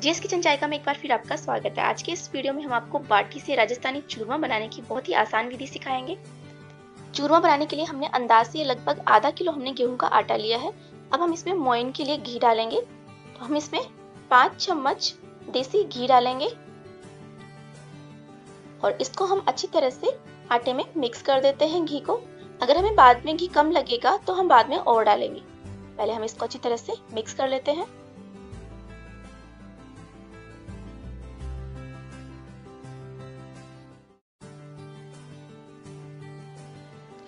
GS kitchen चाय में एक बार फिर आपका स्वागत है। आज के इस वीडियो में हम आपको बाटी से राजस्थानी चूरमा बनाने की बहुत ही आसान विधि सिखाएंगे। चूरमा बनाने के लिए हमने अंदाज से लगभग आधा किलो हमने गेहूं का आटा लिया है। अब हम इसमें मोइन के लिए घी डालेंगे। तो हम इसमें 5 चम्मच देसी घी डालेंगे और इसको हम अच्छी तरह से आटे में मिक्स कर देते हैं घी को। अगर हमें बाद में घी कम लगेगा तो हम बाद में और डालेंगे। पहले हम इसको अच्छी तरह से मिक्स कर लेते हैं।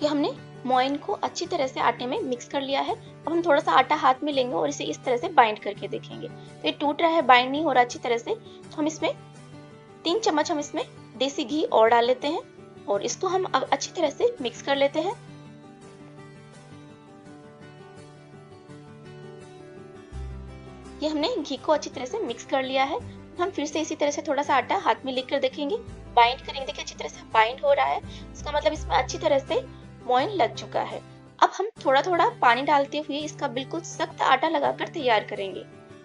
ये हमने मोइन को अच्छी तरह से आटे में मिक्स कर लिया है। अब हम थोड़ा सा आटा हाथ में लेंगे और इसे इस तरह से बाइंड करके देखेंगे। तो ये टूट रहा है, बाइंड नहीं हो रहा अच्छी तरह से। तो हम इसमें 3 चम्मच हम इसमें देसी घी और डाल लेते हैं और इसको हम अब अच्छी तरह से मिक्स कर लेते हैं। ये हमने घी को अच्छी तरह से मिक्स कर लिया है। हम फिर से इसी तरह से थोड़ा सा आटा हाथ में लेकर देखेंगे, बाइंड करेंगे। देखिए अच्छी तरह से बाइंड हो रहा है, इसका मतलब इसमें अच्छी तरह से मोइन लग चुका है। अब हम थोड़ा थोड़ा पानी डालते हुए इसका बिल्कुल सख्त आटा लगाकर तैयार करेंगे।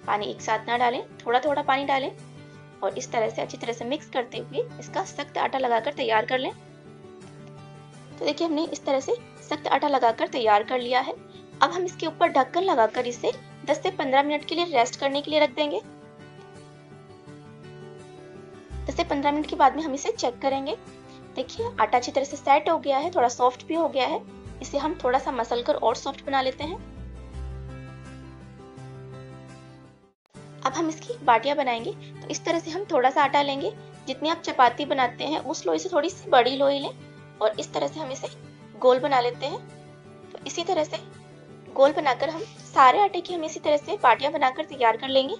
पानी एक साथ ना डालें, थोड़ा थोड़ा पानी डालें और इस तरह से अच्छी तरह से मिक्स करते हुए इसका सख्त आटा लगाकर तैयार कर लें। तो देखिए हमने इस तरह से सख्त आटा लगाकर तैयार कर लिया है। अब हम इसके ऊपर ढक्कन लगाकर इसे 10 से 15 मिनट के लिए रेस्ट करने के लिए रख देंगे। 10 से 15 मिनट के बाद में हम इसे चेक करेंगे। देखिए आटा अच्छी तरह से सेट हो गया है, थोड़ा सॉफ्ट भी हो गया है। इसे हम थोड़ा सा मसल कर और सॉफ्ट बना लेते हैं। अब हम इसकी बाटियां बनाएंगे। तो इस तरह से हम थोड़ा सा आटा लेंगे, जितनी आप चपाती बनाते हैं उस लोई से थोड़ी सी बड़ी लोई लें और इस तरह से हम इसे गोल बना लेते हैं। तो इसी तरह से गोल बनाकर हम सारे आटे की हम इसी तरह से बाटियां बनाकर तैयार कर लेंगे।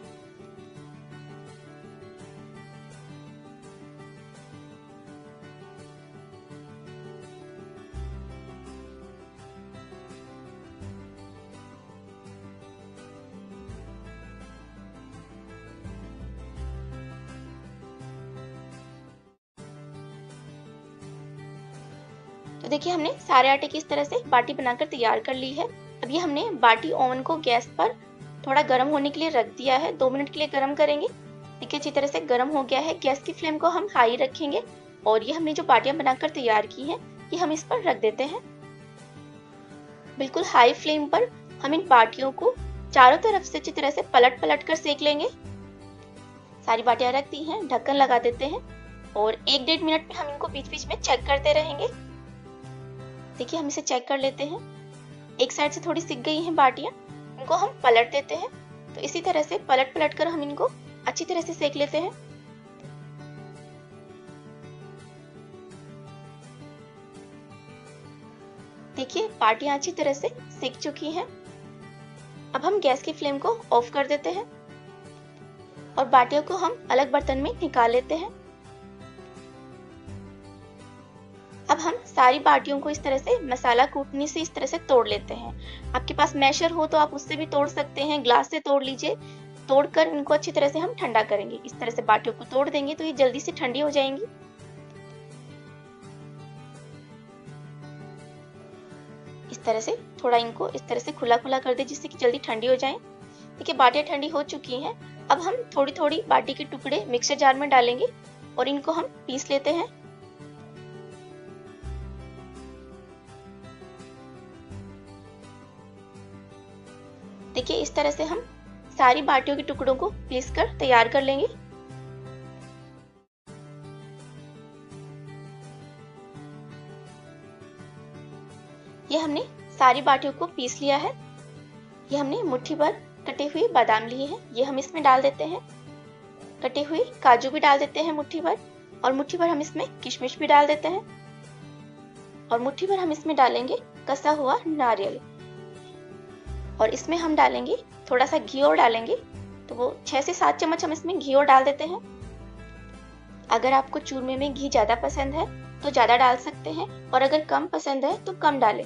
तो देखिए हमने सारे आटे की इस तरह से बाटी बनाकर तैयार कर ली है। अब ये हमने बाटी ओवन को गैस पर थोड़ा गर्म होने के लिए रख दिया है। 2 मिनट के लिए गर्म करेंगे। देखिए अच्छी तरह से गर्म हो गया है। गैस की फ्लेम को हम हाई रखेंगे और ये हमने जो बाटियां बनाकर तैयार की हैं ये हम इस पर रख देते हैं। बिल्कुल हाई फ्लेम पर हम इन बाटियों को चारों तरफ से अच्छी तरह से पलट पलट कर सेक लेंगे। सारी बाटियां रख दी हैं, ढक्कन लगा देते हैं और 1-1.5 मिनट में हम इनको बीच बीच में चेक करते रहेंगे। देखिए हम इसे चेक कर लेते हैं। एक साइड से थोड़ी सिक गई हैं बाटियां, इनको हम पलट देते हैं। तो इसी तरह से पलट पलट कर हम इनको अच्छी तरह से सेक लेते हैं। देखिए बाटियां अच्छी तरह से सिक चुकी हैं। अब हम गैस की फ्लेम को ऑफ कर देते हैं और बाटियों को हम अलग बर्तन में निकाल लेते हैं। अब हम सारी बाटियों को इस तरह से मसाला कूटनी से इस तरह से तोड़ लेते हैं। आपके पास मैशर हो तो आप उससे भी तोड़ सकते हैं, ग्लास से तोड़ लीजिए। तोड़कर इनको अच्छी तरह से हम ठंडा करेंगे। इस तरह से बाटियों को तोड़ देंगे तो ये जल्दी से ठंडी हो जाएंगी। इस तरह से थोड़ा इनको इस तरह से खुला खुला कर दे जिससे कि जल्दी ठंडी हो जाए। देखिए बाटियां ठंडी हो चुकी हैं। अब हम थोड़ी थोड़ी बाटी के टुकड़े मिक्सर जार में डालेंगे और इनको हम पीस लेते हैं। देखिए इस तरह से हम सारी बाटियों के टुकड़ों को पीस कर तैयार कर लेंगे। ये हमने सारी बाटियों को पीस लिया है। ये हमने मुट्ठी भर कटे हुए बादाम लिए हैं, ये हम इसमें डाल देते हैं। कटे हुए काजू भी डाल देते हैं मुट्ठी भर और मुट्ठी भर हम इसमें किशमिश भी डाल देते हैं और मुट्ठी भर हम इसमें डालेंगे कसा हुआ नारियल और इसमें हम डालेंगे थोड़ा सा घी और डालेंगे। तो वो 6 से 7 चम्मच हम इसमें घी और डाल देते हैं। अगर आपको चूरमे में घी ज्यादा पसंद है तो ज्यादा डाल सकते हैं और अगर कम पसंद है तो कम डालें।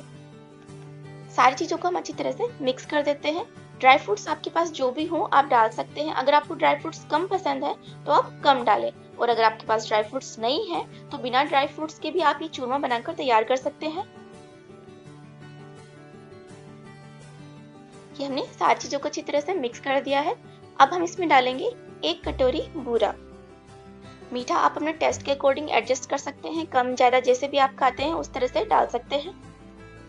सारी चीजों को हम अच्छी तरह से मिक्स कर देते हैं। ड्राई फ्रूट्स आपके पास जो भी हो आप डाल सकते हैं। अगर आपको ड्राई फ्रूट्स कम पसंद है तो आप कम डालें और अगर आपके पास ड्राई फ्रूट्स नहीं है तो बिना ड्राई फ्रूट्स के भी आप ये चूरमा बनाकर तैयार कर सकते हैं। ये हमने सारी चीजों को अच्छी तरह से मिक्स कर दिया है। अब हम इसमें डालेंगे 1 कटोरी बूरा। मीठा आप अपने टेस्ट के अकॉर्डिंग एडजस्ट कर सकते हैं, कम ज़्यादा जैसे भी आप खाते हैं उस तरह से डाल सकते हैं।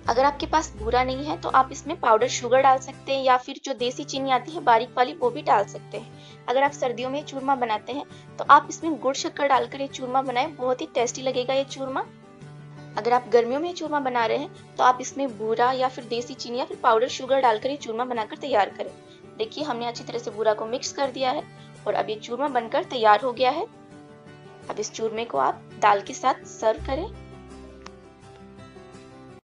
अगर आपके पास बूरा नहीं है तो आप इसमें पाउडर शुगर डाल सकते हैं या फिर जो देसी चीनी आती है बारीक वाली वो भी डाल सकते हैं। अगर आप सर्दियों में चूरमा बनाते हैं तो आप इसमें गुड़ शक्कर डालकर ये चूरमा बनाएं, बहुत ही टेस्टी लगेगा ये चूरमा। अगर आप गर्मियों में चूरमा बना रहे हैं तो आप इसमें बूरा या फिर देसी चीनी या फिर पाउडर शुगर डालकर ये चूरमा बनाकर तैयार करें। देखिए हमने अच्छी तरह से बूरा को मिक्स कर दिया है और अब ये चूरमा बनकर तैयार हो गया है। अब इस चूरमे को आप दाल के साथ सर्व करें।